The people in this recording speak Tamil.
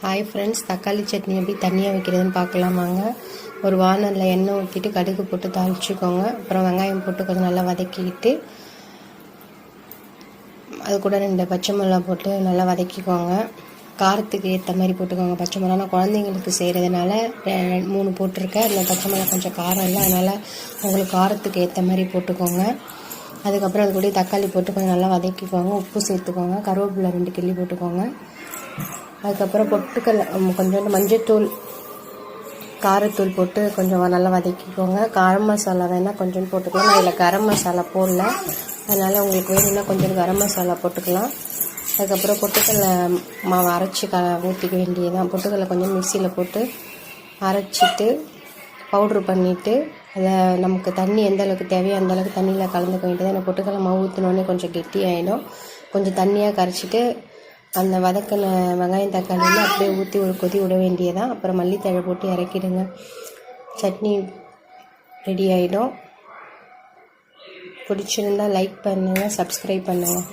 ஹாய் ஃப்ரெண்ட்ஸ், தக்காளி சட்னி எப்படி தண்ணியாக வைக்கிறதுன்னு பார்க்கலாம் வாங்க. ஒரு வானலில் எண்ணெய் ஊற்றிட்டு கடுகு போட்டு தாளிச்சுக்கோங்க. அப்புறம் வெங்காயம் போட்டு கொஞ்சம் நல்லா வதக்கிக்கிட்டு அது கூட 2 பச்சை மிளகா போட்டு நல்லா வதக்கிக்கோங்க. காரத்துக்கு ஏற்ற மாதிரி போட்டுக்கோங்க. பச்சை மிளகா நான் குழந்தைங்களுக்கு செய்கிறதுனால 3 போட்டிருக்கேன். அந்த பச்சை மிளகா கொஞ்சம் காரம் இல்லை, அதனால் உங்களுக்கு காரத்துக்கு ஏற்ற மாதிரி போட்டுக்கோங்க. அதுக்கப்புறம் அது கூட தக்காளி போட்டு கொஞ்சம் நல்லா வதக்கிக்கோங்க. உப்பு சேர்த்துக்கோங்க. கருவேப்பிலை 2 கிள்ளி போட்டுக்கோங்க. அதுக்கப்புறம் பொட்டுக்கடலை கொஞ்சோண்டு மஞ்சள்தூள், காரத்தூள் போட்டு கொஞ்சம் நல்லா வதக்கிக்கோங்க. கரம் மசாலா வேணால் கொஞ்சம் போட்டுக்கலாம். நான் இதில் கரம் மசாலா போடல, அதனால் உங்களுக்கு வேணும்னா கொஞ்சம் கரம் மசாலா போட்டுக்கலாம். அதுக்கப்புறம் பொட்டுக்கடலை மாவு அரைச்சி ஊற்றிக்க வேண்டியதான். பொட்டுக்கடலை கொஞ்சம் மிக்சியில் போட்டு அரைச்சிட்டு பவுட்ரு பண்ணிவிட்டு அதை நமக்கு தண்ணி எந்த அளவுக்கு தேவையோ அந்தளவுக்கு தண்ணியில் கலந்துக்க வேண்டியது. அந்த பொட்டுக்கடலை மாவு ஊற்றினோடனே கொஞ்சம் கெட்டியாகிடும். கொஞ்சம் தண்ணியாக கரைச்சிட்டு அந்த வதக்கின வெங்காயம் தக்காளியில் அப்படியே ஊற்றி ஒரு கொதி விட வேண்டியதான். அப்புறம் மல்லித்தழை போட்டு இறக்கிடுங்க. சட்னி ரெடி ஆகிடும். பிடிச்சிருந்தால் லைக் பண்ணுங்கள், சப்ஸ்கிரைப் பண்ணுங்கள்.